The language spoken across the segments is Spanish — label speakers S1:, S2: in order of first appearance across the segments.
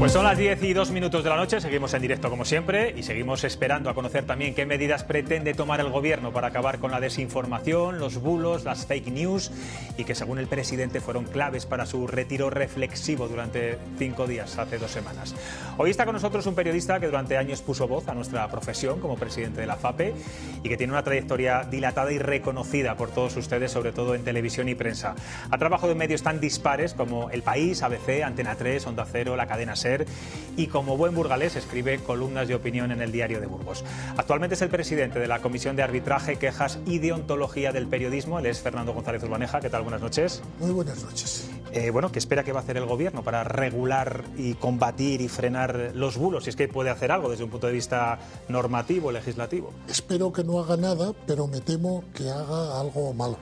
S1: Pues son las 10:02 de la noche, seguimos en directo como siempre y seguimos esperando a conocer también qué medidas pretende tomar el gobierno para acabar con la desinformación, los bulos, las fake news y que según el presidente fueron claves para su retiro reflexivo durante 5 días, hace 2 semanas. Hoy está con nosotros un periodista que durante años puso voz a nuestra profesión como presidente de la FAPE y que tiene una trayectoria dilatada y reconocida por todos ustedes, sobre todo en televisión y prensa. Ha trabajado en medios tan dispares como El País, ABC, Antena 3, Onda Cero, La Cadena SER, y como buen burgalés escribe columnas de opinión en el Diario de Burgos. Actualmente es el presidente de la Comisión de Arbitraje, Quejas y Deontología del Periodismo. Él es Fernando González Urbaneja. ¿Qué tal? Buenas noches.
S2: Muy buenas noches.
S1: ¿Qué espera que va a hacer el gobierno para regular y combatir y frenar los bulos? Si es que puede hacer algo desde un punto de vista normativo, legislativo.
S2: Espero que no haga nada, pero me temo que haga algo malo.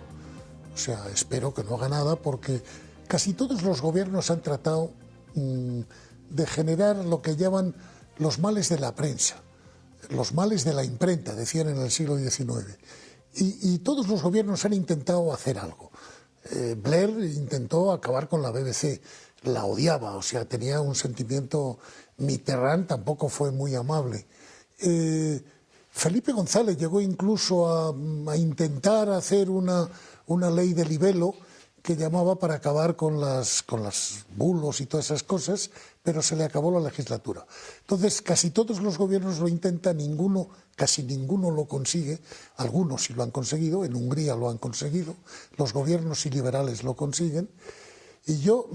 S2: O sea, espero que no haga nada porque casi todos los gobiernos han tratado de generar lo que llaman los males de la prensa, los males de la imprenta, decían en el siglo XIX. Y todos los gobiernos han intentado hacer algo. Blair intentó acabar con la BBC, la odiaba, o sea, tenía un sentimiento. Mitterrand tampoco fue muy amable. Felipe González llegó incluso a intentar hacer una ley de libelo que llamaba para acabar con las bulos y todas esas cosas, pero se le acabó la legislatura. Entonces, casi todos los gobiernos lo intentan, casi ninguno lo consigue. Algunos sí lo han conseguido, en Hungría lo han conseguido, los gobiernos y liberales lo consiguen, y yo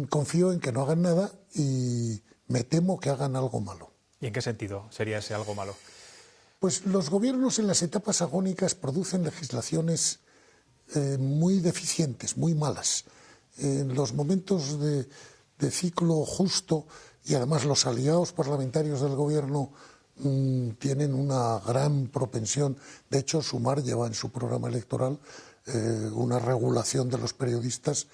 S2: confío en que no hagan nada y me temo que hagan algo malo.
S1: ¿Y en qué sentido sería ese algo malo?
S2: Pues los gobiernos en las etapas agónicas producen legislaciones muy deficientes, muy malas. En los momentos de ciclo justo, y además los aliados parlamentarios del gobierno tienen una gran propensión. De hecho, Sumar lleva en su programa electoral una regulación de los periodistas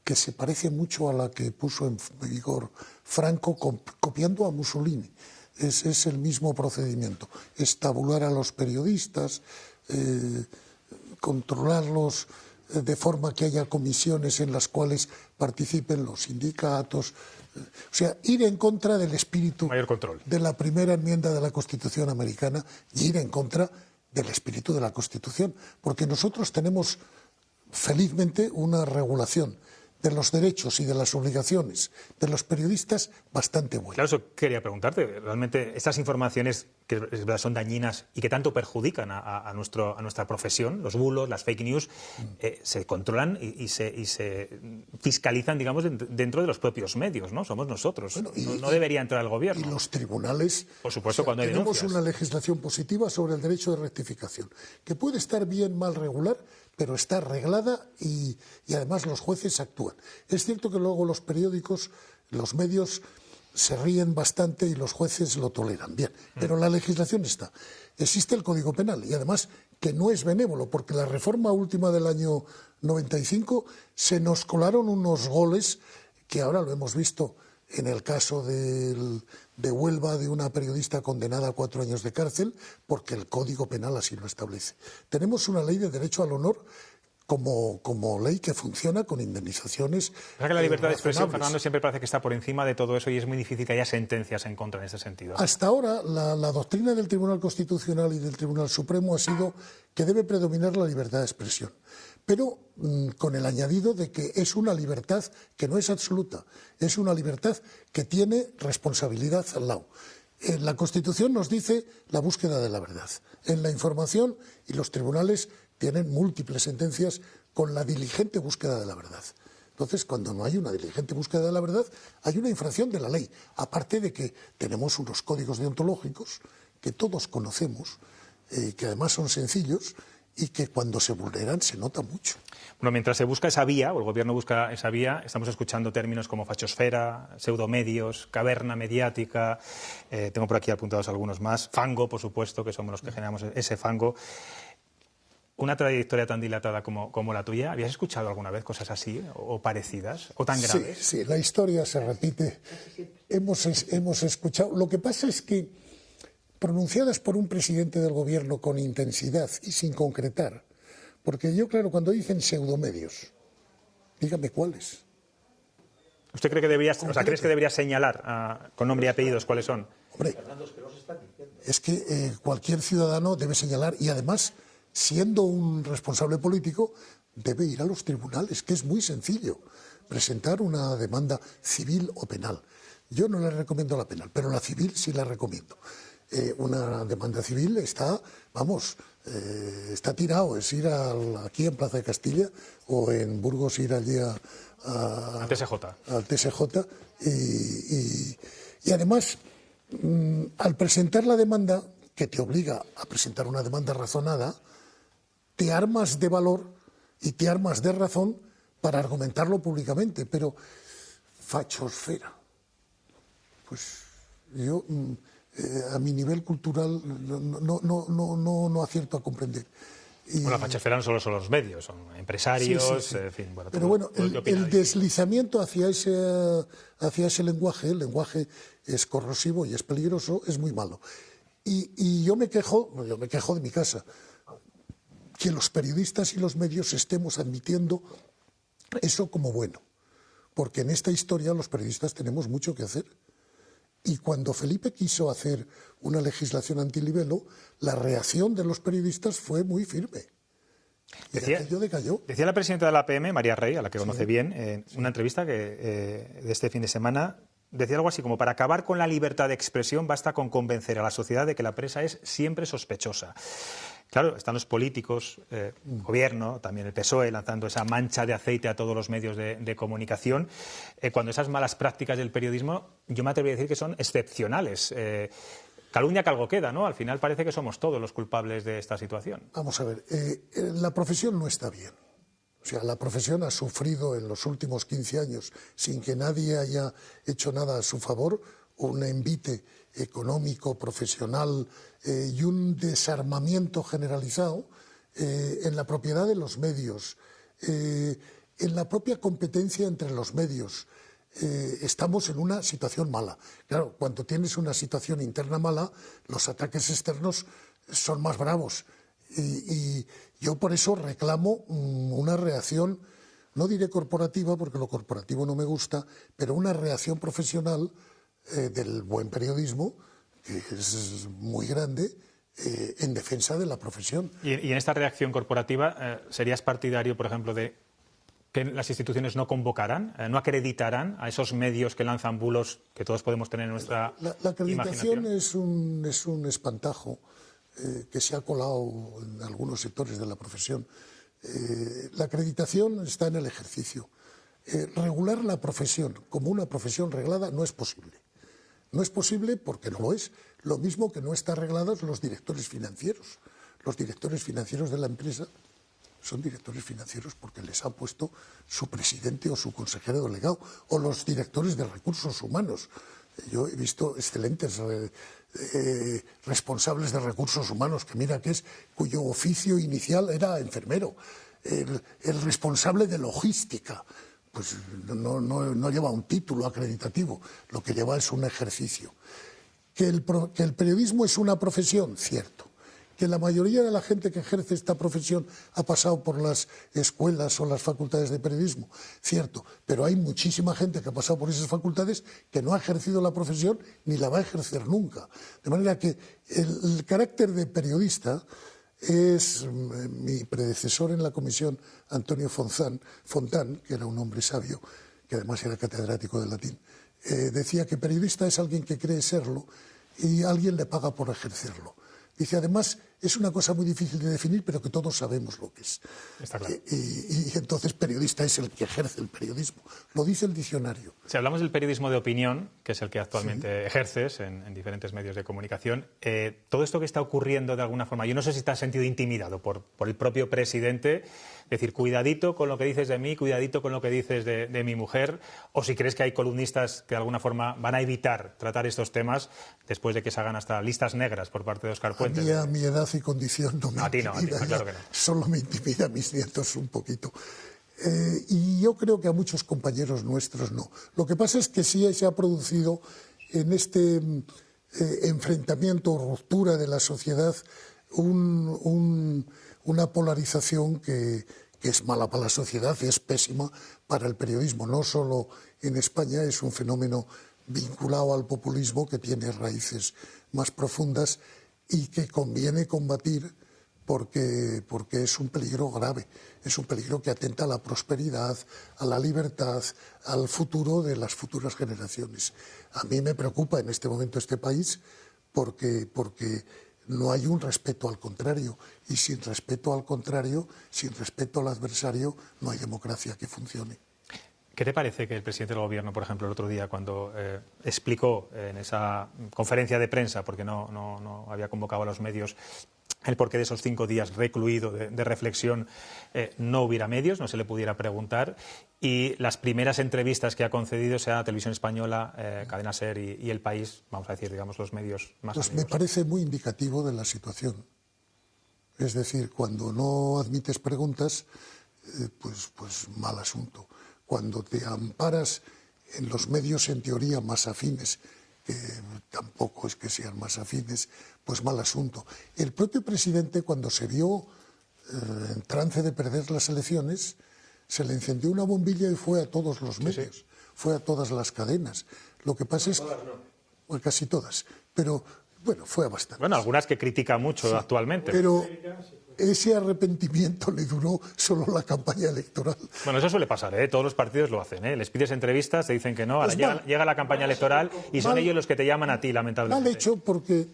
S2: que se parece mucho a la que puso en vigor Franco, copiando a Mussolini. Es el mismo procedimiento: estabular a los periodistas, controlarlos de forma que haya comisiones en las cuales participen los sindicatos. O sea, ir en contra del espíritu de la primera enmienda de la Constitución americana y ir en contra del espíritu de la Constitución. Porque nosotros tenemos, felizmente, una regulación de los derechos y de las obligaciones de los periodistas bastante buena.
S1: Claro, eso quería preguntarte. Realmente estas informaciones que son dañinas y que tanto perjudican a nuestra profesión, los bulos, las fake news, se controlan y se fiscalizan, digamos, dentro de los propios medios, ¿no? Somos nosotros. Bueno, no debería entrar el gobierno.
S2: Y los tribunales.
S1: Por supuesto, o sea, cuando hay
S2: tenemos
S1: denuncias.
S2: Una legislación positiva sobre el derecho de rectificación, que puede estar bien, mal, regular, pero está arreglada y además los jueces actúan. Es cierto que luego los periódicos, los medios, se ríen bastante y los jueces lo toleran. Bien, pero la legislación está. Existe el Código Penal y además que no es benévolo, porque la reforma última del año 95 se nos colaron unos goles que ahora lo hemos visto en el caso de Huelva, de una periodista condenada a 4 años de cárcel, porque el Código Penal así lo establece. Tenemos una ley de derecho al honor como ley que funciona con indemnizaciones.
S1: O sea que la libertad de expresión, Fernando, siempre parece que está por encima de todo eso y es muy difícil que haya sentencias en contra en ese sentido.
S2: Hasta ahora, la doctrina del Tribunal Constitucional y del Tribunal Supremo ha sido que debe predominar la libertad de expresión, pero con el añadido de que es una libertad que no es absoluta, es una libertad que tiene responsabilidad al lado. La Constitución nos dice la búsqueda de la verdad en la información y los tribunales tienen múltiples sentencias con la diligente búsqueda de la verdad. Entonces, cuando no hay una diligente búsqueda de la verdad, hay una infracción de la ley. Aparte de que tenemos unos códigos deontológicos que todos conocemos, que además son sencillos y que cuando se vulneran se nota mucho.
S1: Bueno, mientras se busca esa vía, o el gobierno busca esa vía, estamos escuchando términos como fachosfera, pseudomedios, caverna mediática, tengo por aquí apuntados algunos más, fango, por supuesto, que somos los que generamos ese fango. Una trayectoria tan dilatada como la tuya, ¿habías escuchado alguna vez cosas así o parecidas o tan graves?
S2: Sí, la historia se repite. Hemos escuchado. Lo que pasa es que pronunciadas por un presidente del gobierno con intensidad y sin concretar, porque yo, claro, cuando dicen pseudomedios, dígame cuáles.
S1: ¿Usted cree que debería, crees que debería señalar con nombre y apellidos cuáles son?
S2: Hombre, es que cualquier ciudadano debe señalar y además, siendo un responsable político, debe ir a los tribunales, que es muy sencillo, presentar una demanda civil o penal. Yo no le recomiendo la penal, pero la civil sí la recomiendo. Una demanda civil está, está tirado, es ir aquí en Plaza de Castilla o en Burgos ir allí al TSJ y además al presentar la demanda, que te obliga a presentar una demanda razonada, te armas de valor y te armas de razón para argumentarlo públicamente, pero fachosfera, pues yo a mi nivel cultural no acierto a comprender.
S1: Bueno, la fachosfera no solo son los medios, son empresarios,
S2: sí.
S1: En fin. Bueno,
S2: pero bueno, el deslizamiento hacia ese lenguaje, el lenguaje es corrosivo y es peligroso, es muy malo. Y yo me quejo de mi casa, que los periodistas y los medios estemos admitiendo eso como bueno, porque en esta historia los periodistas tenemos mucho que hacer. Y cuando Felipe quiso hacer una legislación antilibelo, la reacción de los periodistas fue muy firme. Y decayó.
S1: Decía la presidenta de la APM, María Rey, a la que conoce bien, en una entrevista de este fin de semana, decía algo así como: para acabar con la libertad de expresión basta con convencer a la sociedad de que la prensa es siempre sospechosa. Claro, están los políticos, gobierno, también el PSOE, lanzando esa mancha de aceite a todos los medios de comunicación, cuando esas malas prácticas del periodismo, yo me atrevería a decir que son excepcionales. Calumnia que algo queda, ¿no? Al final parece que somos todos los culpables de esta situación.
S2: Vamos a ver, la profesión no está bien. O sea, la profesión ha sufrido en los últimos 15 años, sin que nadie haya hecho nada a su favor, un envite económico, profesional y un desarmamiento generalizado en la propiedad de los medios, en la propia competencia entre los medios. Estamos en una situación mala. Claro, cuando tienes una situación interna mala, los ataques externos son más bravos. Y yo por eso reclamo una reacción, no diré corporativa, porque lo corporativo no me gusta, pero una reacción profesional del buen periodismo, que es muy grande, en defensa de la profesión.
S1: Y en esta reacción corporativa, ¿serías partidario, por ejemplo, de que las instituciones no convocaran, no acreditarán a esos medios que lanzan bulos que todos podemos tener en nuestra
S2: La acreditación
S1: imaginación?
S2: es un espantajo que se ha colado en algunos sectores de la profesión. La acreditación está en el ejercicio. Regular la profesión como una profesión reglada no es posible. No es posible porque no lo es. Lo mismo que no están reglados los directores financieros. Los directores financieros de la empresa son directores financieros porque les ha puesto su presidente o su consejero delegado, o los directores de recursos humanos. Yo he visto excelentes responsables de recursos humanos, que mira que es, cuyo oficio inicial era enfermero. El responsable de logística, pues no lleva un título acreditativo, lo que lleva es un ejercicio. Que el periodismo es una profesión, cierto. Que la mayoría de la gente que ejerce esta profesión ha pasado por las escuelas o las facultades de periodismo, cierto, pero hay muchísima gente que ha pasado por esas facultades que no ha ejercido la profesión ni la va a ejercer nunca. De manera que el carácter de periodista es mi predecesor en la comisión, Antonio Fontán, que era un hombre sabio, que además era catedrático de latín, decía que periodista es alguien que cree serlo y alguien le paga por ejercerlo. Dice, además, es una cosa muy difícil de definir, pero que todos sabemos lo que es.
S1: Está claro.
S2: Y entonces periodista es el que ejerce el periodismo. Lo dice el diccionario.
S1: Si hablamos del periodismo de opinión, que es el que actualmente ejerces en diferentes medios de comunicación, todo esto que está ocurriendo de alguna forma, yo no sé si te has sentido intimidado por el propio presidente, decir, cuidadito con lo que dices de mí, cuidadito con lo que dices de mi mujer, o si crees que hay columnistas que de alguna forma van a evitar tratar estos temas después de que se hagan hasta listas negras por parte de Óscar Puente.
S2: A mi edad y condición no me intimida.
S1: A ti no, claro que no.
S2: Solo me intimida a mis nietos un poquito. Y yo creo que a muchos compañeros nuestros no. Lo que pasa es que sí se ha producido en este enfrentamiento o ruptura de la sociedad una polarización que que es mala para la sociedad y es pésima para el periodismo. No solo en España, es un fenómeno vinculado al populismo que tiene raíces más profundas y que conviene combatir porque es un peligro grave, es un peligro que atenta a la prosperidad, a la libertad, al futuro de las futuras generaciones. A mí me preocupa en este momento este país porque no hay un respeto al contrario, y sin respeto al contrario, sin respeto al adversario, no hay democracia que funcione.
S1: ¿Qué te parece que el presidente del Gobierno, por ejemplo, el otro día, cuando explicó en esa conferencia de prensa, porque no había convocado a los medios, el porqué de esos 5 días recluido de reflexión, no hubiera medios, no se le pudiera preguntar, y las primeras entrevistas que ha concedido, sea la Televisión Española, Cadena SER y El País, vamos a decir, digamos, los medios más
S2: Pues
S1: amigos?
S2: me parece muy indicativo de la situación. Es decir, cuando no admites preguntas, pues mal asunto. Cuando te amparas en los medios en teoría más afines, que tampoco es que sean más afines, pues mal asunto. El propio presidente, cuando se vio en trance de perder las elecciones, se le encendió una bombilla y fue a todos los medios, fue a todas las cadenas. Lo que pasa es que, bueno, casi todas, pero bueno, fue a bastante.
S1: Bueno, algunas que critica mucho actualmente.
S2: Pero ese arrepentimiento le duró solo la campaña electoral.
S1: Bueno, eso suele pasar, ¿eh? Todos los partidos lo hacen, ¿eh? Les pides entrevistas, te dicen que no, ahora llega la campaña electoral y son ellos los que te llaman a ti, lamentablemente.
S2: Mal hecho, porque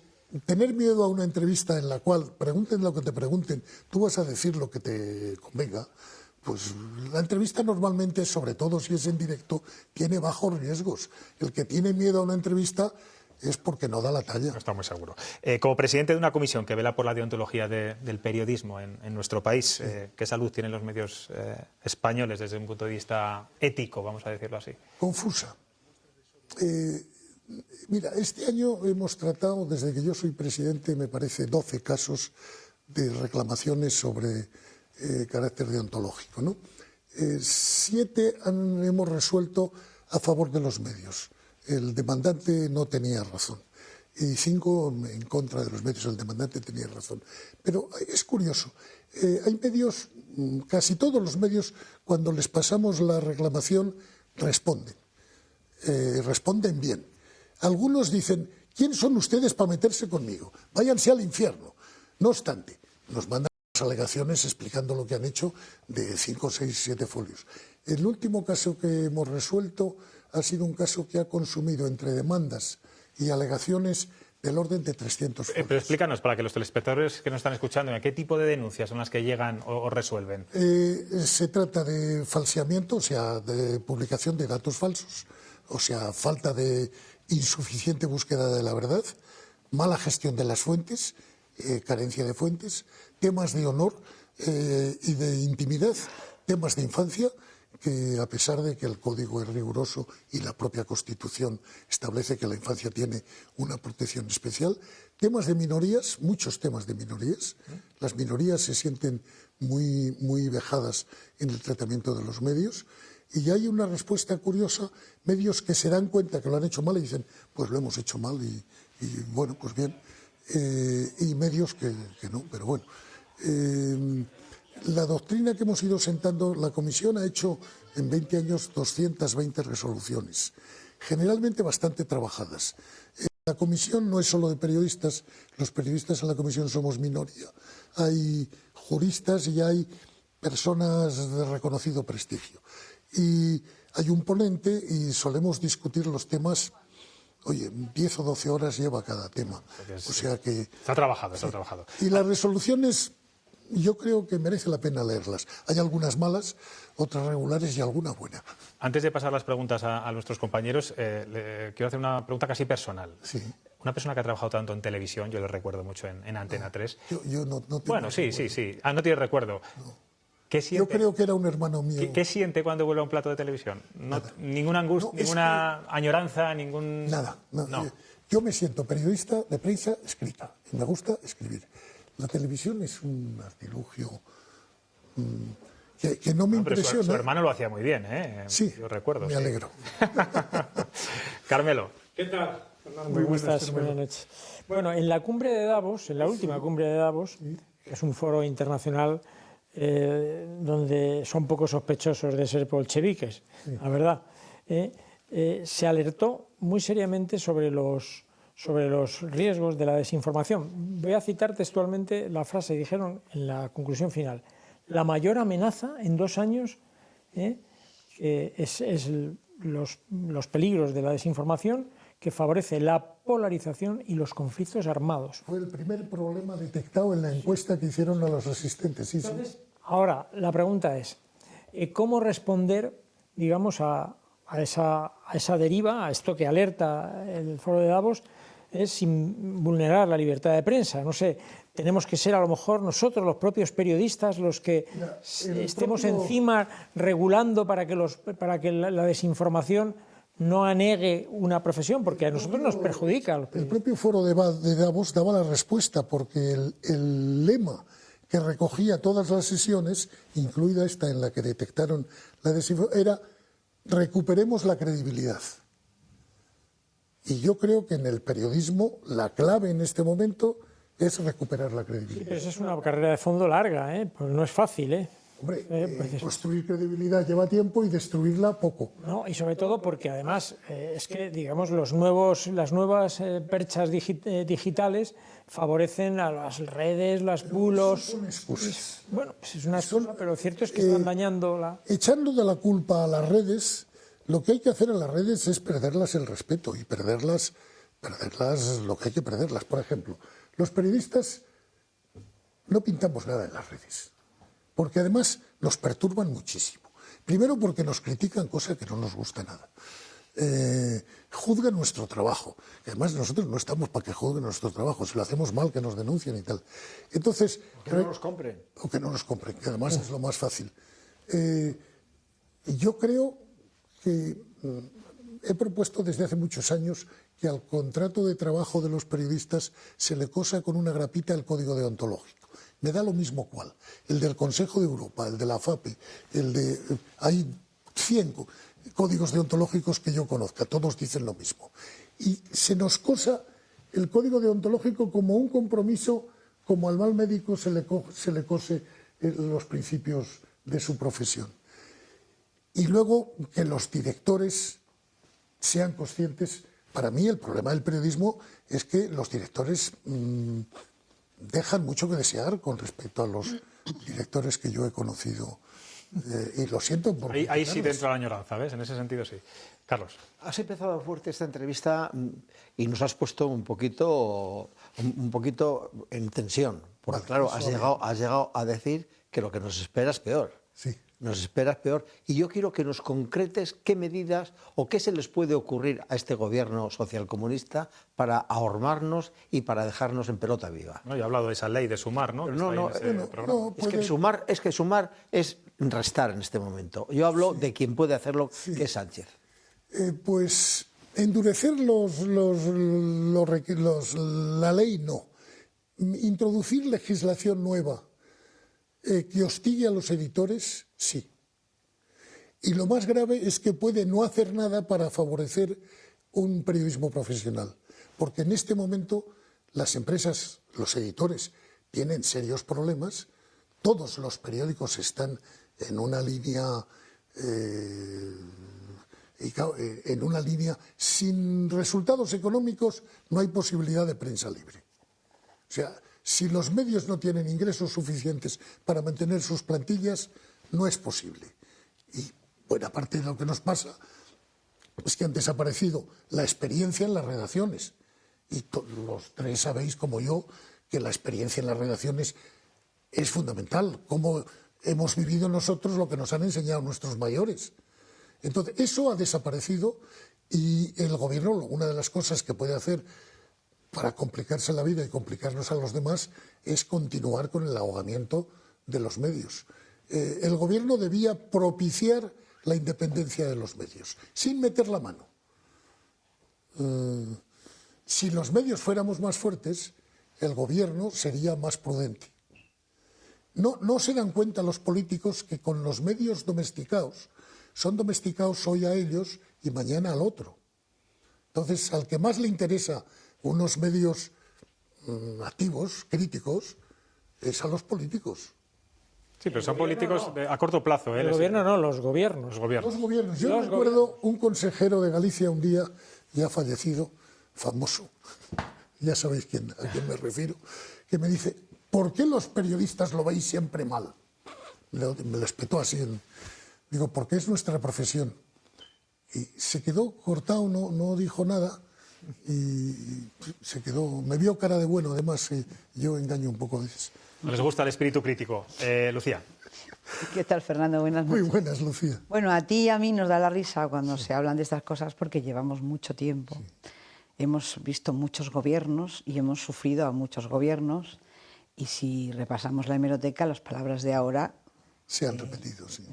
S2: tener miedo a una entrevista en la cual pregunten lo que te pregunten, tú vas a decir lo que te convenga, pues la entrevista normalmente, sobre todo si es en directo, tiene bajos riesgos. El que tiene miedo a una entrevista es porque no da la talla.
S1: No está muy seguro. Como presidente de una comisión que vela por la deontología del periodismo en nuestro país, ¿qué salud tienen los medios españoles desde un punto de vista ético, vamos a decirlo así?
S2: Confusa. Mira, este año hemos tratado, desde que yo soy presidente, me parece 12 casos de reclamaciones sobre carácter deontológico, ¿no? 7 hemos resuelto a favor de los medios. El demandante no tenía razón. Y 5 en contra de los medios. El demandante tenía razón. Pero es curioso. Hay medios, casi todos los medios, cuando les pasamos la reclamación, responden. Responden bien. Algunos dicen, ¿quién son ustedes para meterse conmigo? Váyanse al infierno. No obstante, nos mandan alegaciones explicando lo que han hecho de 5, 6, 7 folios. El último caso que hemos resuelto ha sido un caso que ha consumido entre demandas y alegaciones del orden de 300 folios.
S1: Pero explícanos, para que los telespectadores que nos están escuchando, ¿a qué tipo de denuncias son las que llegan o resuelven?
S2: Se trata de falseamiento, o sea, de publicación de datos falsos, o sea, falta de insuficiente búsqueda de la verdad, mala gestión de las fuentes, carencia de fuentes, temas de honor y de intimidad, temas de infancia, que a pesar de que el Código es riguroso y la propia Constitución establece que la infancia tiene una protección especial, temas de minorías, muchos temas de minorías. Las minorías se sienten muy vejadas en el tratamiento de los medios, y hay una respuesta curiosa, medios que se dan cuenta que lo han hecho mal y dicen, pues lo hemos hecho mal y bueno, pues bien, y medios que no, pero bueno. La doctrina que hemos ido sentando, la Comisión ha hecho en 20 años 220 resoluciones, generalmente bastante trabajadas. La Comisión no es solo de periodistas, los periodistas en la Comisión somos minoría. Hay juristas y hay personas de reconocido prestigio. Y hay un ponente y solemos discutir los temas. Oye, 10 o 12 horas lleva cada tema. O sea que...
S1: Está trabajado, está trabajado.
S2: Y las resoluciones, yo creo que merece la pena leerlas. Hay algunas malas, otras regulares y alguna buena.
S1: Antes de pasar las preguntas a nuestros compañeros, quiero hacer una pregunta casi personal.
S2: Sí.
S1: Una persona que ha trabajado tanto en televisión, yo le recuerdo mucho en Antena 3.
S2: Yo no tengo
S1: Bueno, sí. Ah, no tiene recuerdo.
S2: No.
S1: ¿Qué siente?
S2: Yo creo que era un hermano mío.
S1: ¿Qué siente cuando vuelve a un plato de televisión? Ninguna angustia, ninguna añoranza, ningún...
S2: Nada.
S1: No.
S2: Yo me siento periodista de prensa escrita y me gusta escribir. La televisión es un artilugio que no me impresiona.
S1: Su hermano lo hacía muy bien, ¿eh?
S2: Sí,
S1: yo recuerdo.
S2: me alegro.
S1: Carmelo.
S3: ¿Qué tal?
S2: Muy buenas,
S3: Buenas noches. Bueno, en la cumbre de Davos, en la última cumbre de Davos, que es un foro internacional donde son poco sospechosos de ser bolcheviques, la verdad, se alertó muy seriamente sobre los riesgos de la desinformación. Voy a citar textualmente la frase que dijeron en la conclusión final. La mayor amenaza en 2 años es los peligros de la desinformación, que favorece la polarización y los conflictos armados.
S2: Fue el primer problema detectado en la encuesta que hicieron a los asistentes. Sí,
S3: entonces, ahora, la pregunta es, ¿cómo responder, digamos, a esa deriva, a esto que alerta el Foro de Davos, sin vulnerar la libertad de prensa? No sé, tenemos que ser a lo mejor nosotros, los propios periodistas, los que estemos encima regulando para que la desinformación no anegue una profesión, porque a nosotros nos perjudica.
S2: El propio Foro de Davos daba la respuesta, porque el lema que recogía todas las sesiones, incluida esta en la que detectaron la desinformación, era recuperemos la credibilidad. Y yo creo que en el periodismo la clave en este momento es recuperar la credibilidad.
S3: Sí, pero esa es una carrera de fondo larga, pues no es fácil,
S2: Hombre, construir credibilidad lleva tiempo y destruirla poco.
S3: No, y sobre todo porque además es que, digamos, las nuevas perchas digitales favorecen a las redes, las bulos.
S2: Son excusas.
S3: Bueno, pues es una excusa, pero lo cierto es que están dañando la...
S2: Echando de la culpa a las redes, lo que hay que hacer en las redes es perderlas el respeto y perderlas lo que hay que perderlas. Por ejemplo, los periodistas no pintamos nada en las redes, porque además nos perturban muchísimo. Primero porque nos critican, cosa que no nos gusta nada. Juzgan nuestro trabajo. Además, nosotros no estamos para que juzguen nuestro trabajo. Si lo hacemos mal, que nos denuncien y tal. Entonces,
S4: o que no nos compren.
S2: O que no nos compren, que además es lo más fácil. Yo creo que he propuesto desde hace muchos años que al contrato de trabajo de los periodistas se le cosa con una grapita el código deontológico. Me da lo mismo cuál. El del Consejo de Europa, el de la FAPE, hay 100 códigos deontológicos que yo conozca, todos dicen lo mismo. Y se nos cosa el código deontológico como un compromiso, como al mal médico se le cose los principios de su profesión. Y luego que los directores sean conscientes. Para mí el problema del periodismo es que los directores dejan mucho que desear con respecto a los directores que yo he conocido. Y lo siento por...
S1: Ahí sí te entra la añoranza, ¿ves? En ese sentido sí. Carlos.
S4: Has empezado fuerte esta entrevista y nos has puesto un poquito en tensión. Porque claro, has llegado a decir que lo que nos espera es peor.
S2: Sí.
S4: Nos espera peor. Y yo quiero que nos concretes qué medidas o qué se les puede ocurrir a este gobierno socialcomunista para ahormarnos y para dejarnos en pelota viva.
S1: No, yo he hablado de esa ley de sumar, ¿no?
S4: Es que sumar es restar en este momento. Yo hablo de quien puede hacerlo, que es Sánchez.
S2: Pues endurecer la ley no. Introducir legislación nueva que hostigue a los editores, sí. Y lo más grave es que puede no hacer nada para favorecer un periodismo profesional. Porque en este momento las empresas, los editores, tienen serios problemas. Todos los periódicos están en una línea sin resultados económicos no hay posibilidad de prensa libre. O sea, si los medios no tienen ingresos suficientes para mantener sus plantillas, no es posible. Y buena parte de lo que nos pasa es que han desaparecido la experiencia en las redacciones. Y los tres sabéis, como yo, que la experiencia en las redacciones es fundamental. Cómo hemos vivido nosotros lo que nos han enseñado nuestros mayores. Entonces, eso ha desaparecido y el gobierno, una de las cosas que puede hacer para complicarse la vida y complicarnos a los demás es continuar con el ahogamiento de los medios. El gobierno debía propiciar la independencia de los medios, sin meter la mano. Si los medios fuéramos más fuertes, el gobierno sería más prudente. No se dan cuenta los políticos que con los medios domesticados, son domesticados hoy a ellos y mañana al otro. Entonces, al que más le interesa unos medios activos, críticos, es a los políticos.
S1: Sí, pero son políticos a corto plazo.
S3: El gobierno no, los gobiernos.
S1: Los gobiernos.
S2: Los gobiernos. Yo recuerdo un consejero de Galicia un día, ya fallecido, famoso, ya sabéis a quién me refiero, que me dice, ¿por qué los periodistas lo veis siempre mal? Me lo espetó así. Digo, porque es nuestra profesión. Y se quedó cortado, no dijo nada, y se quedó, me vio cara de bueno, además yo engaño un poco a veces.
S1: ¿No les gusta el espíritu crítico? Lucía.
S5: ¿Qué tal, Fernando? Buenas noches.
S2: Muy buenas, Lucía.
S5: Bueno, a ti y a mí nos da la risa cuando se hablan de estas cosas porque llevamos mucho tiempo. Sí. Hemos visto muchos gobiernos y hemos sufrido a muchos gobiernos, y si repasamos la hemeroteca, las palabras de ahora
S2: se han repetido, sí.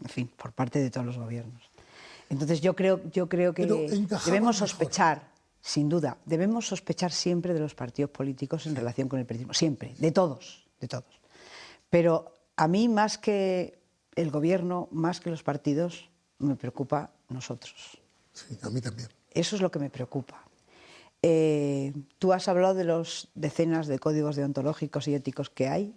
S5: En fin, por parte de todos los gobiernos. Entonces yo creo que debemos sospechar, sin duda, debemos sospechar siempre de los partidos políticos en relación con el periodismo, siempre, de todos. Pero a mí, más que el gobierno, más que los partidos, me preocupa nosotros.
S2: Sí, a mí también.
S5: Eso es lo que me preocupa. Tú has hablado de los decenas de códigos deontológicos y éticos que hay.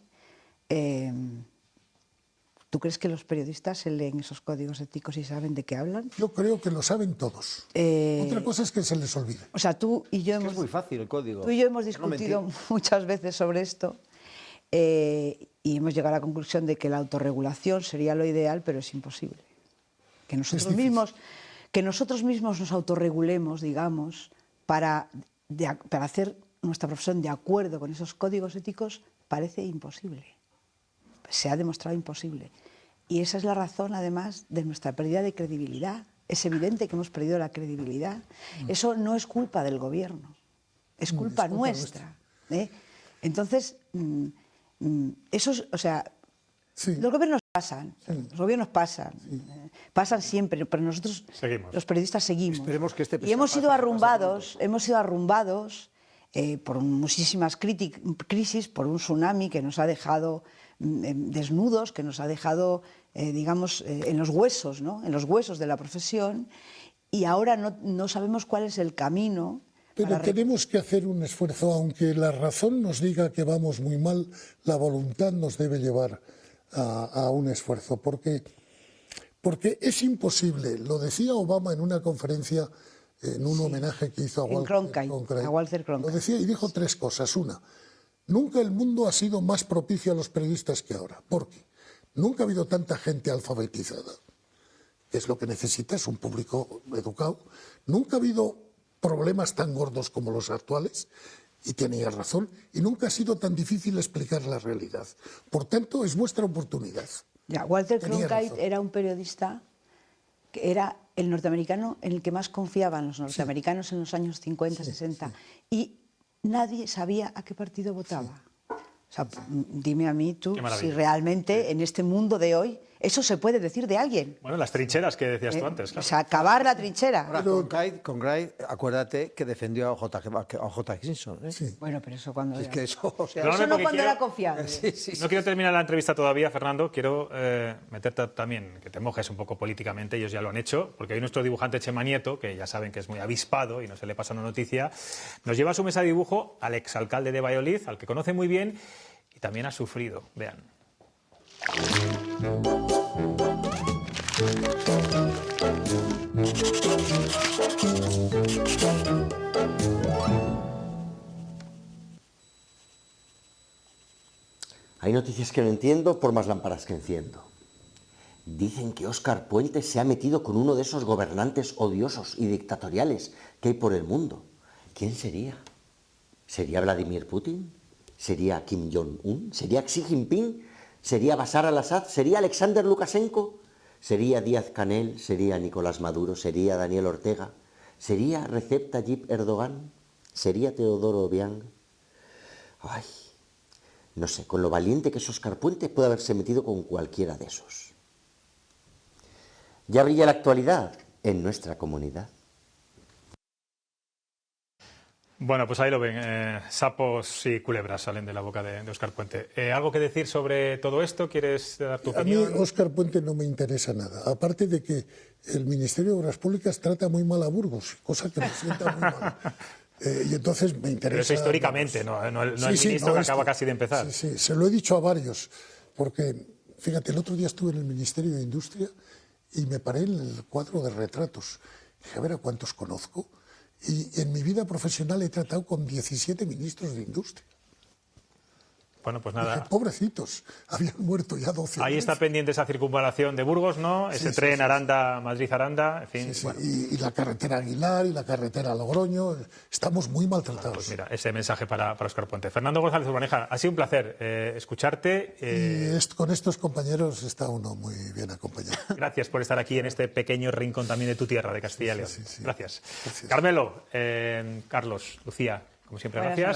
S5: ¿Tú crees que los periodistas se leen esos códigos éticos y saben de qué hablan?
S2: Yo creo que lo saben todos. Otra cosa es que se les olvide.
S5: O sea, tú y yo
S4: es muy fácil el código.
S5: Tú y yo hemos discutido muchas veces sobre esto, y hemos llegado a la conclusión de que la autorregulación sería lo ideal, pero es imposible. Que nosotros mismos nos autorregulemos, digamos, para hacer nuestra profesión de acuerdo con esos códigos éticos, parece imposible. Se ha demostrado imposible. Y esa es la razón, además, de nuestra pérdida de credibilidad. Es evidente que hemos perdido la credibilidad. Eso no es culpa del gobierno, es culpa nuestra. Entonces, eso es, o sea, sí. Los gobiernos pasan, pasan siempre, pero nosotros, los periodistas, seguimos.
S4: Esperemos que
S5: y hemos sido arrumbados por muchísimas crisis, por un tsunami que nos ha dejado desnudos, que nos ha dejado, digamos, en los huesos, ¿no? En los huesos de la profesión, y ahora no sabemos cuál es el camino.
S2: Pero tenemos que hacer un esfuerzo, aunque la razón nos diga que vamos muy mal, la voluntad nos debe llevar a un esfuerzo, porque es imposible, lo decía Obama en una conferencia, en un homenaje que hizo a Walter Cronkite. Lo decía y dijo tres cosas. Una, nunca el mundo ha sido más propicio a los periodistas que ahora. ¿Por qué? Nunca ha habido tanta gente alfabetizada, que es lo que necesita, es un público educado. Nunca ha habido problemas tan gordos como los actuales, y tenía razón, y nunca ha sido tan difícil explicar la realidad. Por tanto, es vuestra oportunidad.
S5: Ya, Walter Cronkite era un periodista que era el norteamericano en el que más confiaban los norteamericanos en los años 50, 60, y nadie sabía a qué partido votaba. O sea, dime a mí tú si realmente en este mundo de hoy eso se puede decir de alguien.
S1: Bueno, las trincheras que decías tú antes. Claro.
S5: O sea, cavar la trinchera.
S4: Ahora, Cronkite, acuérdate que defendió a J. Simpson.
S2: Sí.
S5: Bueno, pero eso cuando
S4: es que eso, o sea,
S5: eso no cuando era confiable.
S1: No quiero terminar la entrevista todavía, Fernando. Quiero meterte también, que te mojes un poco políticamente. Ellos ya lo han hecho, porque hoy nuestro dibujante Chema Nieto, que ya saben que es muy avispado y no se le pasa una noticia, nos lleva a su mesa de dibujo al exalcalde de Valladolid, al que conoce muy bien y también ha sufrido. Vean.
S6: Hay noticias que no entiendo por más lámparas que enciendo. Dicen que Óscar Puente se ha metido con uno de esos gobernantes odiosos y dictatoriales que hay por el mundo. ¿Quién sería? ¿Sería Vladimir Putin? ¿Sería Kim Jong-un? ¿Sería Xi Jinping? ¿Sería Bashar al-Assad? ¿Sería Alexander Lukashenko? ¿Sería Díaz-Canel? ¿Sería Nicolás Maduro? ¿Sería Daniel Ortega? ¿Sería Recep Tayyip Erdogan? ¿Sería Teodoro Obiang? Ay, no sé, con lo valiente que es Óscar Puente puede haberse metido con cualquiera de esos. Ya brilla la actualidad en nuestra comunidad.
S1: Bueno, pues ahí lo ven, sapos y culebras salen de la boca de Óscar Puente. ¿Algo que decir sobre todo esto? ¿Quieres dar tu opinión?
S2: A mí Óscar Puente no me interesa nada, aparte de que el Ministerio de Obras Públicas trata muy mal a Burgos, cosa que me sienta muy mal. Y entonces me interesa...
S1: Pero eso históricamente, no el ministro que acaba casi de empezar.
S2: Sí, se lo he dicho a varios, porque Fíjate, el otro día estuve en el Ministerio de Industria y me paré en el cuadro de retratos. Dije, a ver a cuántos conozco. Y en mi vida profesional he tratado con 17 ministros de Industria.
S1: Bueno, pues nada.
S2: Dije, pobrecitos, habían muerto ya 12.
S1: Ahí está pendiente esa circunvalación de Burgos, ¿no? Ese tren Aranda, Madrid-Aranda, en fin.
S2: Sí, sí.
S1: Bueno.
S2: Y la carretera Aguilar y la carretera Logroño. Estamos muy maltratados.
S1: Pues mira, ese mensaje para Óscar Puente. Fernando González Urbaneja, ha sido un placer escucharte.
S2: Y con estos compañeros está uno muy bien acompañado.
S1: Gracias por estar aquí en este pequeño rincón también de tu tierra, de Castilla y León.
S2: Sí.
S1: Gracias.
S2: Gracias.
S1: Carmelo, Carlos, Lucía, como siempre,
S5: Buenas
S1: gracias.